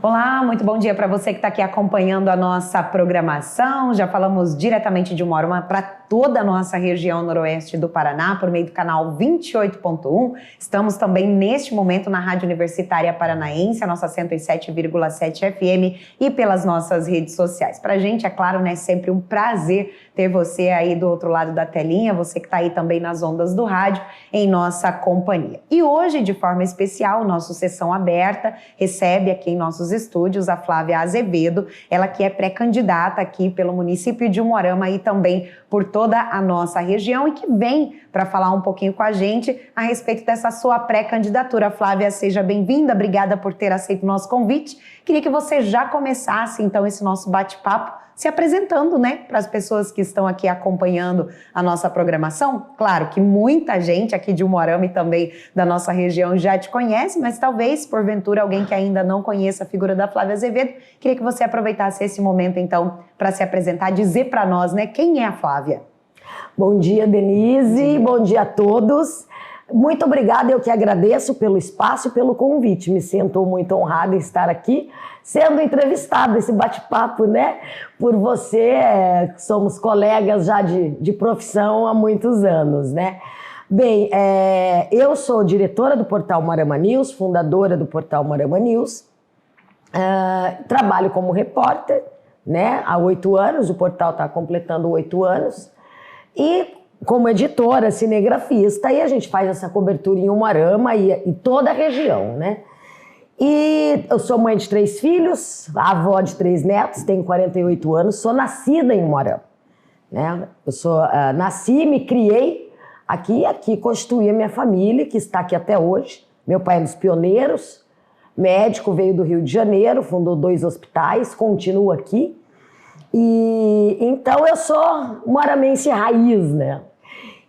Olá, muito bom dia para você que está aqui acompanhando a nossa programação. Já falamos diretamente de Umuarama para toda a nossa região noroeste do Paraná, por meio do canal 28.1. Estamos também neste momento na Rádio Universitária Paranaense, a nossa 107,7 FM e pelas nossas redes sociais. Para a gente, é claro, né, sempre um prazer ter você aí do outro lado da telinha, você que está aí também nas ondas do rádio, em nossa companhia. E hoje, de forma especial, nosso Sessão Aberta recebe aqui em nossos estúdios a Flávia Azevedo, ela que é pré-candidata aqui pelo município de Umuarama e também por toda a nossa região e que vem para falar um pouquinho com a gente a respeito dessa sua pré-candidatura. Flávia, seja bem-vinda, obrigada por ter aceito o nosso convite. Queria que você já começasse então esse nosso bate-papo se apresentando, né, para as pessoas que estão aqui acompanhando a nossa programação. Claro que muita gente aqui de Umuarama e também da nossa região já te conhece, mas talvez, porventura, alguém que ainda não conheça a figura da Flávia Azevedo, queria que você aproveitasse esse momento, então, para se apresentar, dizer para nós, né, quem é a Flávia? Bom dia, Denise, bom dia a todos. Muito obrigada, eu que agradeço pelo espaço e pelo convite. Me sinto muito honrada em estar aqui, sendo entrevistada, esse bate-papo, né? Por você, somos colegas já de profissão há muitos anos, né? Bem, eu sou diretora do portal Umuarama News, fundadora do portal Umuarama News. Trabalho como repórter, né? Há 8 anos, o portal está completando 8 anos. E como editora, cinegrafista, e a gente faz essa cobertura em Umuarama e toda a região, né? E eu sou mãe de 3 filhos, avó de 3 netos, tenho 48 anos, sou nascida em Umuarama, né? Eu nasci, me criei aqui constituí a minha família, que está aqui até hoje. Meu pai é um dos pioneiros, médico, veio do Rio de Janeiro, fundou 2 hospitais, continua aqui. E então eu sou umuaramense raiz, né?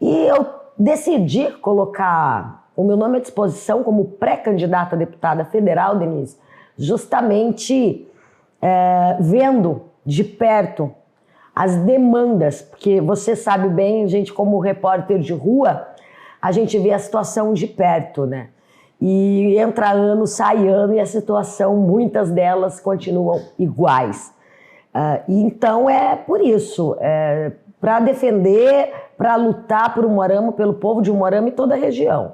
E eu decidi colocar o meu nome à disposição como pré-candidata a deputada federal, Denise, justamente vendo de perto as demandas, porque você sabe bem, gente, como repórter de rua, a gente vê a situação de perto, né? E entra ano, sai ano, e a situação, muitas delas continuam iguais. Então é por isso, para defender, para lutar por Umuarama, pelo povo de Umuarama e toda a região.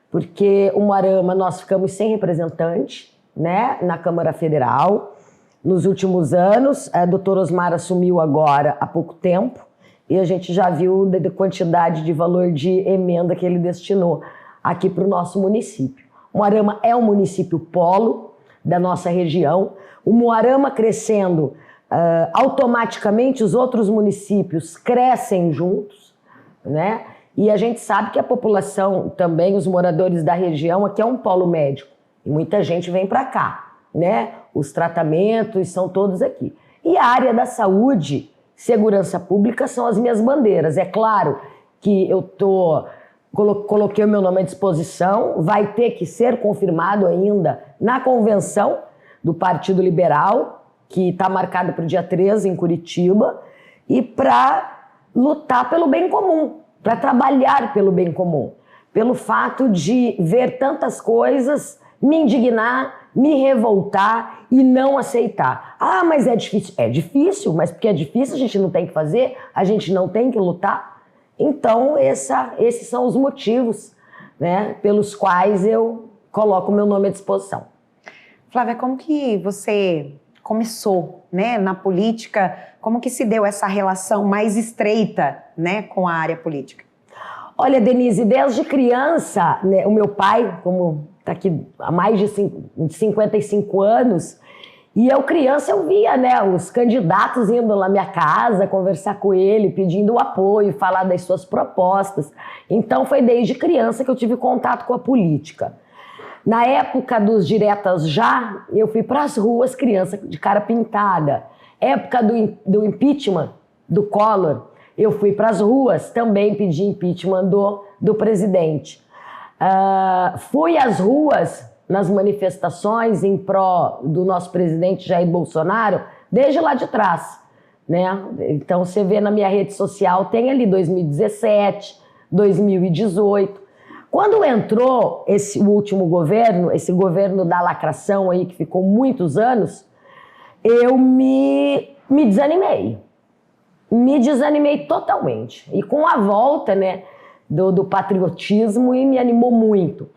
Porque Umuarama nós ficamos sem representante, né, na Câmara Federal nos últimos anos. A doutora Osmar assumiu agora há pouco tempo e a gente já viu a quantidade de valor de emenda que ele destinou aqui para o nosso município. Umuarama é um município polo da nossa região. O Umuarama crescendo, automaticamente os outros municípios crescem juntos, né? E a gente sabe que a população também, os moradores da região, aqui é um polo médico. E muita gente vem para cá, né? Os tratamentos são todos aqui. E a área da saúde, segurança pública são as minhas bandeiras. É claro que eu coloquei o meu nome à disposição, vai ter que ser confirmado ainda na convenção do Partido Liberal, que está marcada para o dia 13 em Curitiba, e para lutar pelo bem comum, para trabalhar pelo bem comum, pelo fato de ver tantas coisas, me indignar, me revoltar e não aceitar. Ah, mas é difícil. É difícil, mas porque é difícil a gente não tem que fazer, a gente não tem que lutar. Então esses são os motivos, né, pelos quais eu coloco o meu nome à disposição. Flávia, como que você começou, né, na política? Como que se deu essa relação mais estreita, né, com a área política? Olha, Denise, desde criança, né, o meu pai, como está aqui há mais de 55 anos, e eu criança eu via, né, os candidatos indo na minha casa, conversar com ele, pedindo apoio, falar das suas propostas. Então foi desde criança que eu tive contato com a política. Na época dos diretas já, eu fui para as ruas, criança de cara pintada. Época do impeachment do Collor, eu fui para as ruas, também pedi impeachment do presidente. Fui às ruas nas manifestações em pró do nosso presidente Jair Bolsonaro, desde lá de trás, né? Então você vê na minha rede social, tem ali 2017, 2018. Quando entrou o último governo, esse governo da lacração aí, que ficou muitos anos, eu me desanimei. Me desanimei totalmente. E com a volta, né, do patriotismo, e me animou muito.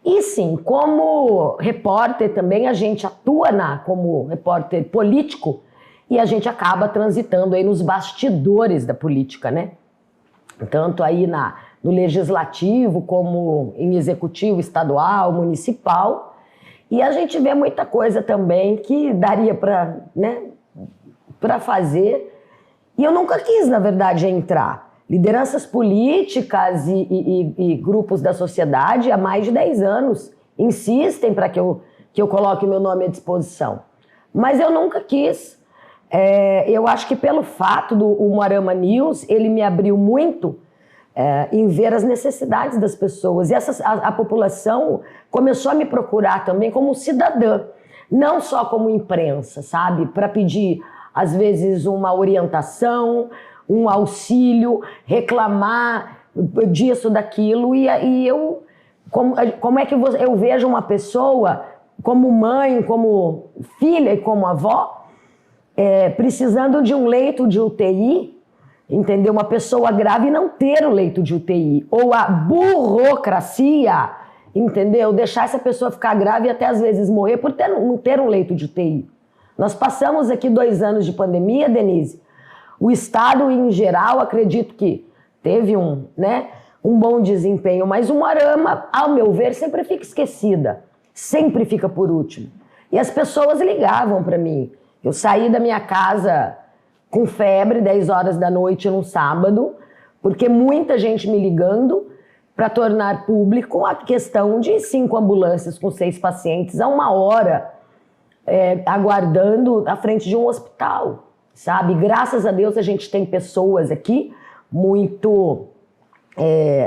E sim, como repórter também, a gente atua como repórter político e a gente acaba transitando aí nos bastidores da política, né? Tanto aí no legislativo, como em executivo estadual, municipal. E a gente vê muita coisa também que daria para, né, para fazer. E eu nunca quis, na verdade, entrar. Lideranças políticas e grupos da sociedade há mais de 10 anos insistem para que eu coloque meu nome à disposição. Mas eu nunca quis. Eu acho que pelo fato do Umuarama News, ele me abriu muito em ver as necessidades das pessoas. E a população começou a me procurar também como cidadã, não só como imprensa, sabe? Para pedir, às vezes, uma orientação, um auxílio, reclamar disso, daquilo. E eu, como é que eu vejo uma pessoa como mãe, como filha e como avó, precisando de um leito de UTI, entendeu? Uma pessoa grave e não ter o leito de UTI. Ou a burocracia, entendeu? Deixar essa pessoa ficar grave e até às vezes morrer por não ter um leito de UTI. Nós passamos aqui 2 anos de pandemia, Denise. O Estado, em geral, acredito que teve um bom desempenho, mas Umuarama, ao meu ver, sempre fica esquecida. Sempre fica por último. E as pessoas ligavam para mim. Eu saí da minha casa com febre, 10 horas da noite num sábado, porque muita gente me ligando para tornar público a questão de 5 ambulâncias com 6 pacientes a 1 hora, aguardando à frente de um hospital, sabe? Graças a Deus a gente tem pessoas aqui muito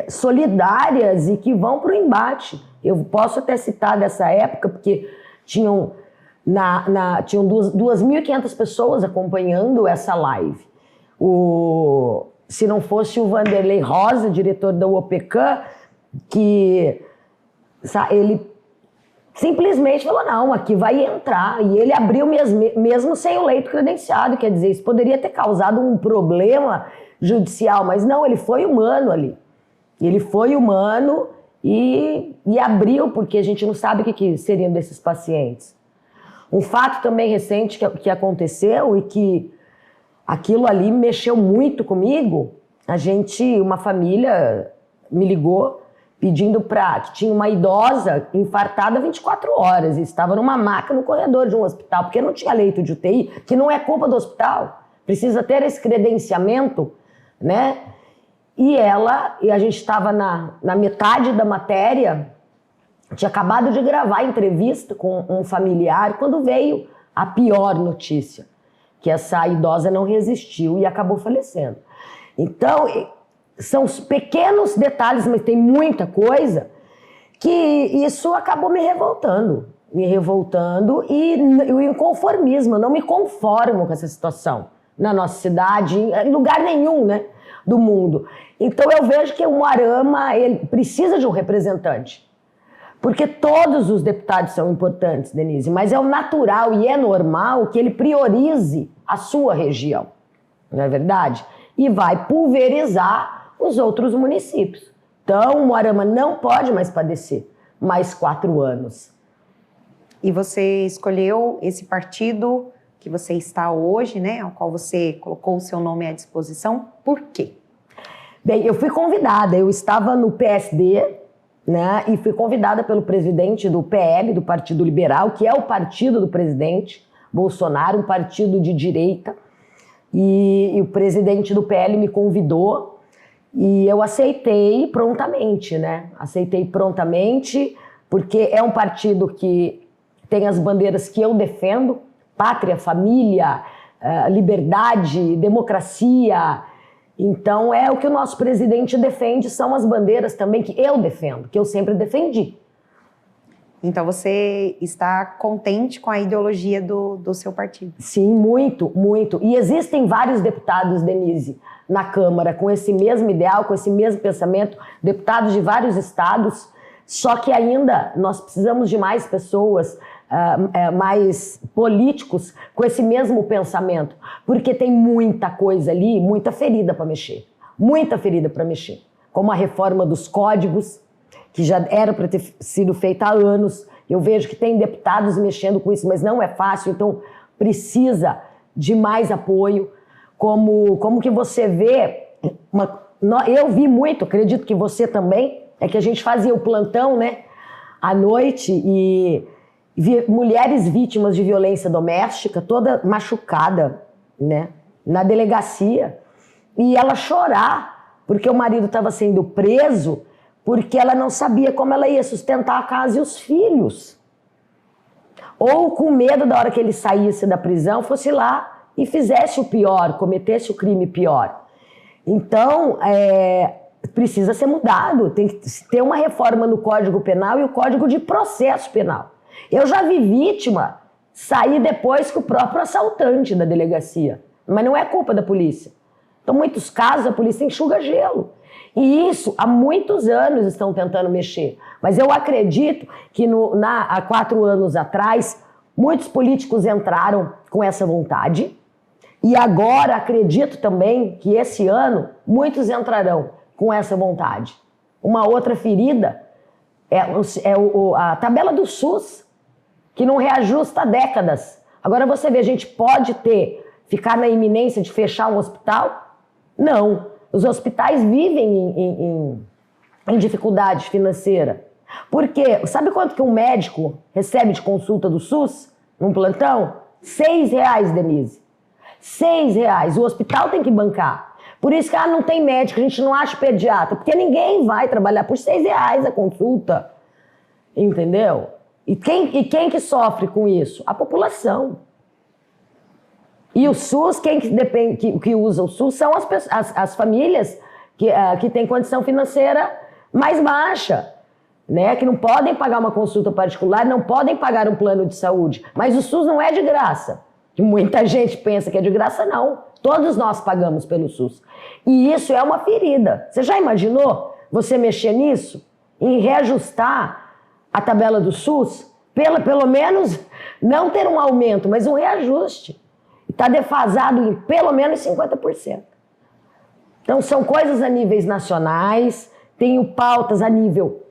solidárias e que vão para o embate. Eu posso até citar dessa época, porque tinham 2.500 pessoas acompanhando essa live. Se não fosse o Vanderlei Rosa, diretor da UOPECAM, que ele simplesmente falou, não, aqui vai entrar. E ele abriu mesmo sem o leito credenciado, quer dizer, isso poderia ter causado um problema judicial, mas não, ele foi humano ali. Ele foi humano e abriu, porque a gente não sabe o que seriam desses pacientes. Um fato também recente que aconteceu e que aquilo ali mexeu muito comigo, uma família me ligou pedindo que tinha uma idosa infartada 24 horas e estava numa maca no corredor de um hospital, porque não tinha leito de UTI, que não é culpa do hospital, precisa ter esse credenciamento, né? E a gente estava na metade da matéria. Tinha acabado de gravar a entrevista com um familiar quando veio a pior notícia, que essa idosa não resistiu e acabou falecendo. Então, são pequenos detalhes, mas tem muita coisa, que isso acabou me revoltando e o inconformismo. Eu não me conformo com essa situação na nossa cidade, em lugar nenhum, né, do mundo. Então, eu vejo que o Umuarama, ele precisa de um representante. Porque todos os deputados são importantes, Denise, mas é o natural e é normal que ele priorize a sua região, não é verdade? E vai pulverizar os outros municípios. Então, o Umuarama não pode mais padecer mais 4 anos. E você escolheu esse partido que você está hoje, né, ao qual você colocou o seu nome à disposição, por quê? Bem, eu fui convidada, eu estava no PSD, né, e fui convidada pelo presidente do PL, do Partido Liberal, que é o partido do presidente Bolsonaro, um partido de direita, e o presidente do PL me convidou e eu aceitei prontamente, né? Aceitei prontamente, porque é um partido que tem as bandeiras que eu defendo: pátria, família, liberdade, democracia. Então, é o que o nosso presidente defende, são as bandeiras também que eu defendo, que eu sempre defendi. Então, você está contente com a ideologia do seu partido? Sim, muito, muito. E existem vários deputados, Denise, na Câmara com esse mesmo ideal, com esse mesmo pensamento, deputados de vários estados, só que ainda nós precisamos de mais pessoas, mais políticos com esse mesmo pensamento, porque tem muita coisa ali, muita ferida para mexer, como a reforma dos códigos, que já era para ter sido feita há anos. Eu vejo que tem deputados mexendo com isso, mas não é fácil, então precisa de mais apoio. Como que você vê, eu vi muito, acredito que você também, é que a gente fazia o plantão, né, à noite e via mulheres vítimas de violência doméstica, toda machucada, né, na delegacia, e ela chorar, porque o marido estava sendo preso, porque ela não sabia como ela ia sustentar a casa e os filhos. Ou com medo da hora que ele saísse da prisão, fosse lá e fizesse o pior, cometesse o crime pior. Então, precisa ser mudado, tem que ter uma reforma no Código Penal e o Código de Processo Penal. Eu já vi vítima sair depois que o próprio assaltante da delegacia, mas não é culpa da polícia. Então, muitos casos, a polícia enxuga gelo. E isso, há muitos anos estão tentando mexer. Mas eu acredito que há 4 anos atrás, muitos políticos entraram com essa vontade. E agora acredito também que esse ano, muitos entrarão com essa vontade. Uma outra ferida é a tabela do SUS, que não reajusta há décadas. Agora você vê, a gente pode ficar na iminência de fechar um hospital? Não. Os hospitais vivem em dificuldade financeira. Porque, sabe quanto que um médico recebe de consulta do SUS, num plantão? R$6, Denise. R$6. O hospital tem que bancar. Por isso que não tem médico, a gente não acha pediatra, porque ninguém vai trabalhar por R$6 a consulta. Entendeu? E quem que sofre com isso? A população. E o SUS, que usa o SUS são as famílias que têm condição financeira mais baixa, né? Que não podem pagar uma consulta particular, não podem pagar um plano de saúde. Mas o SUS não é de graça. Que muita gente pensa que é de graça, não. Todos nós pagamos pelo SUS. E isso é uma ferida. Você já imaginou você mexer nisso? Em reajustar a tabela do SUS? Pelo menos não ter um aumento, mas um reajuste. Está defasado em pelo menos 50%. Então, são coisas a níveis nacionais, tenho pautas a nível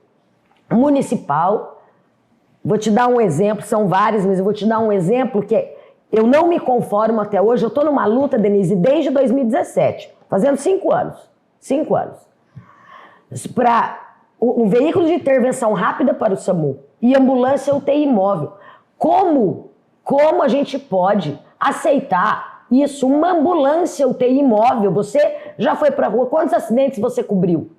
municipal. Vou te dar um exemplo, são vários, mas eu vou te dar um exemplo que eu não me conformo até hoje. Eu estou numa luta, Denise, desde 2017, fazendo 5 anos. 5 anos. Para um veículo de intervenção rápida para o SAMU e ambulância UTI móvel. Como a gente pode aceitar isso? Uma ambulância UTI móvel, você já foi para a rua, quantos acidentes você cobriu?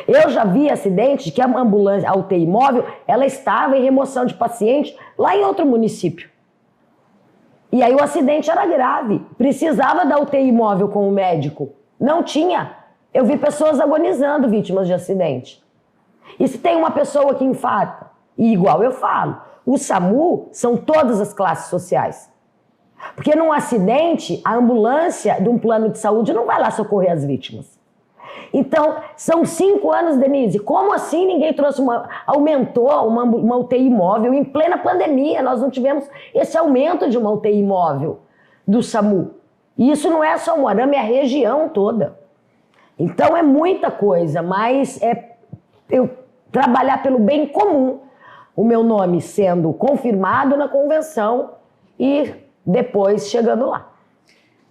Eu já vi acidentes que a ambulância, a UTI móvel, ela estava em remoção de paciente lá em outro município. E aí o acidente era grave, precisava da UTI móvel com o médico. Não tinha. Eu vi pessoas agonizando vítimas de acidente. E se tem uma pessoa que infarta? E igual eu falo, o SAMU são todas as classes sociais. Porque num acidente, a ambulância de um plano de saúde não vai lá socorrer as vítimas. Então, são 5 anos, Denise. Como assim ninguém aumentou uma UTI móvel? Em plena pandemia, nós não tivemos esse aumento de uma UTI móvel do SAMU. E isso não é só Umuarama, é a região toda. Então, é muita coisa, mas eu trabalhar pelo bem comum. O meu nome sendo confirmado na convenção e depois chegando lá.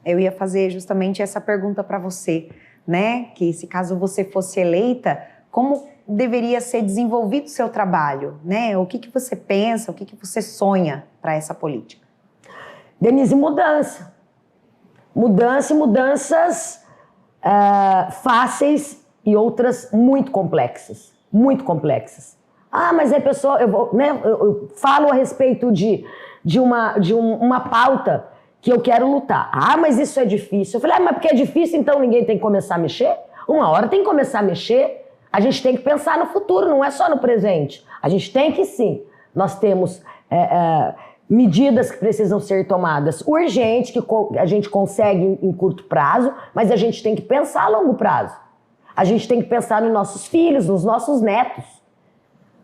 Eu ia fazer justamente essa pergunta para você, né? Que se caso você fosse eleita, como deveria ser desenvolvido o seu trabalho, né? O que você pensa, o que você sonha para essa política? Denise, mudança. Mudança e mudanças fáceis e outras muito complexas. Muito complexas. Mas a pessoa, eu falo a respeito de uma pauta que eu quero lutar. Mas isso é difícil. Eu falei, mas porque é difícil, então ninguém tem que começar a mexer? Uma hora tem que começar a mexer. A gente tem que pensar no futuro, não é só no presente. A gente tem que sim. Nós temos medidas que precisam ser tomadas urgentes, que a gente consegue em curto prazo, mas a gente tem que pensar a longo prazo. A gente tem que pensar nos nossos filhos, nos nossos netos,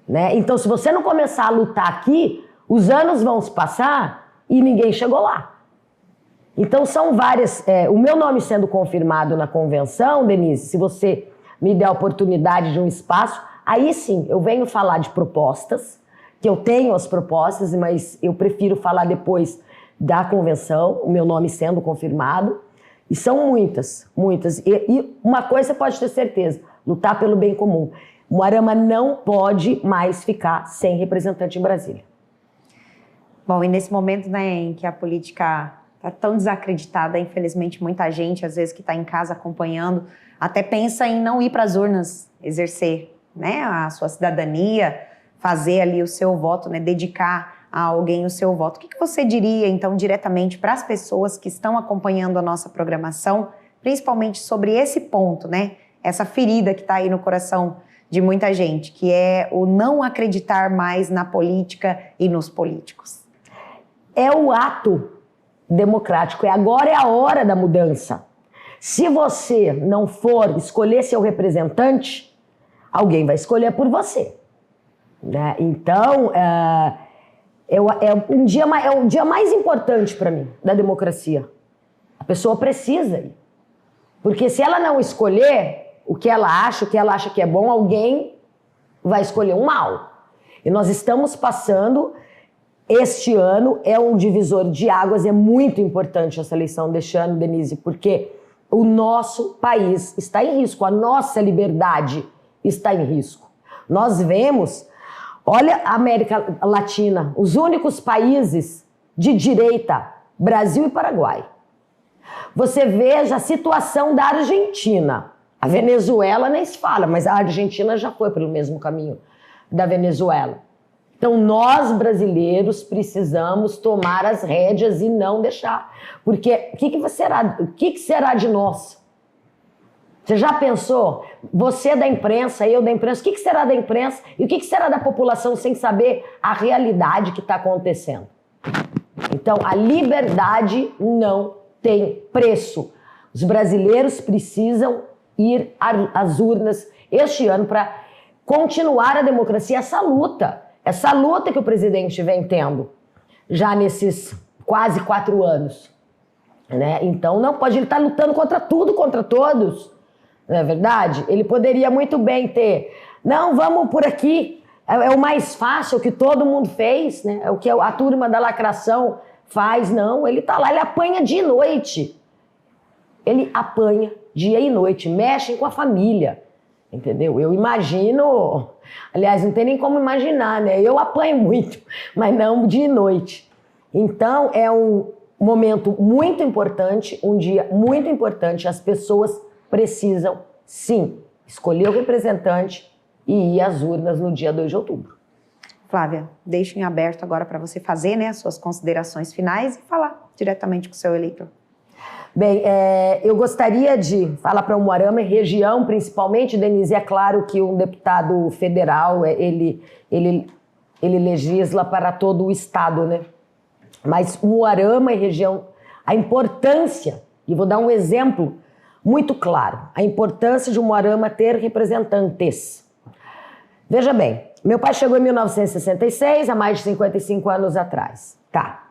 né? Então, se você não começar a lutar aqui, os anos vão se passar e ninguém chegou lá. Então, são várias... o meu nome sendo confirmado na convenção, Denise, se você me der a oportunidade de um espaço, aí sim, eu venho falar de propostas, que eu tenho as propostas, mas eu prefiro falar depois da convenção, o meu nome sendo confirmado. E são muitas, muitas. E uma coisa você pode ter certeza, lutar pelo bem comum. Umuarama não pode mais ficar sem representante em Brasília. Bom, e nesse momento, né, em que a política está tão desacreditada, infelizmente muita gente, às vezes que está em casa acompanhando, até pensa em não ir para as urnas exercer, né, a sua cidadania, fazer ali o seu voto, né, dedicar a alguém o seu voto. O que você diria, então, diretamente para as pessoas que estão acompanhando a nossa programação, principalmente sobre esse ponto, né, essa ferida que está aí no coração de muita gente, que é o não acreditar mais na política e nos políticos? É o ato democrático, agora é a hora da mudança. Se você não for escolher seu representante, alguém vai escolher por você, né? Então, é o dia mais importante para mim da democracia. A pessoa precisa ir. Porque se ela não escolher o que ela acha que é bom, alguém vai escolher um mal. E nós estamos passando... Este ano é um divisor de águas, é muito importante essa eleição deste ano, Denise, porque o nosso país está em risco, a nossa liberdade está em risco. Nós vemos, olha a América Latina, os únicos países de direita, Brasil e Paraguai. Você veja a situação da Argentina. A Venezuela nem se fala, mas a Argentina já foi pelo mesmo caminho da Venezuela. Então, nós brasileiros precisamos tomar as rédeas e não deixar. Porque o que será de nós? Você já pensou? Você da imprensa, eu da imprensa, o que será da imprensa e o que será da população sem saber a realidade que está acontecendo? Então, a liberdade não tem preço. Os brasileiros precisam ir às urnas este ano para continuar a democracia, essa luta que o presidente vem tendo já nesses quase 4 anos, né? Então não pode, ele estar lutando contra tudo, contra todos, não é verdade? Ele poderia muito bem ter, não, vamos por aqui, é o mais fácil, o que todo mundo fez, né? É o que a turma da lacração faz, não, ele tá lá, ele apanha dia e noite, ele apanha dia e noite, mexem com a família, entendeu? Eu imagino, aliás, não tem nem como imaginar, né? Eu apanho muito, mas não dia e noite. Então, é um momento muito importante, um dia muito importante. As pessoas precisam, sim, escolher o representante e ir às urnas no dia 2 de outubro. Flávia, deixo em aberto agora para você fazer, né, as suas considerações finais e falar diretamente com o seu eleitor. Bem, eu gostaria de falar para Umuarama e região, principalmente, Denise, é claro que um deputado federal, ele legisla para todo o estado, né? Mas Umuarama e região, a importância, e vou dar um exemplo muito claro, a importância de Umuarama ter representantes. Veja bem, meu pai chegou em 1966, há mais de 55 anos atrás, tá?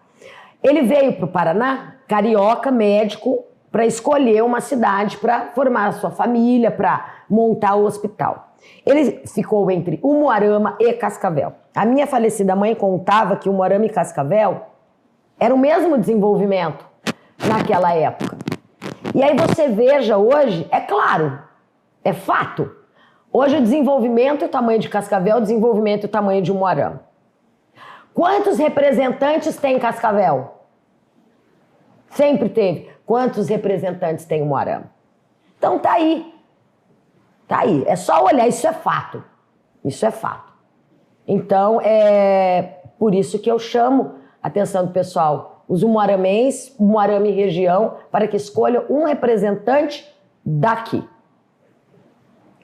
Ele veio para o Paraná, carioca, médico, para escolher uma cidade para formar a sua família, para montar o hospital. Ele ficou entre Umuarama e Cascavel. A minha falecida mãe contava que Umuarama e Cascavel era o mesmo desenvolvimento naquela época. E aí você veja hoje, é claro, é fato. Hoje o desenvolvimento e o tamanho de Cascavel, o desenvolvimento e o tamanho de Umuarama. Quantos representantes tem em Cascavel? Sempre teve. Quantos representantes tem Umuarama? Então tá aí. Tá aí. É só olhar, isso é fato. Isso é fato. Então é por isso que eu chamo a atenção do pessoal, os umuaramenses, Umuarama e região, para que escolham um representante daqui.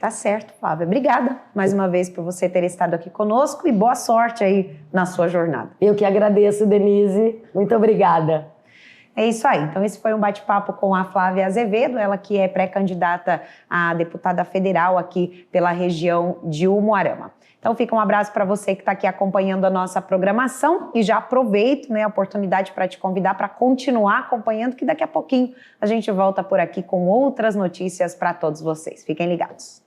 Tá certo, Flávia. Obrigada mais uma vez por você ter estado aqui conosco e boa sorte aí na sua jornada. Eu que agradeço, Denise. Muito obrigada. É isso aí. Então, esse foi um bate-papo com a Flávia Azevedo, ela que é pré-candidata a deputada federal aqui pela região de Umuarama. Então, fica um abraço para você que está aqui acompanhando a nossa programação e já aproveito, né, a oportunidade para te convidar para continuar acompanhando, que daqui a pouquinho a gente volta por aqui com outras notícias para todos vocês. Fiquem ligados.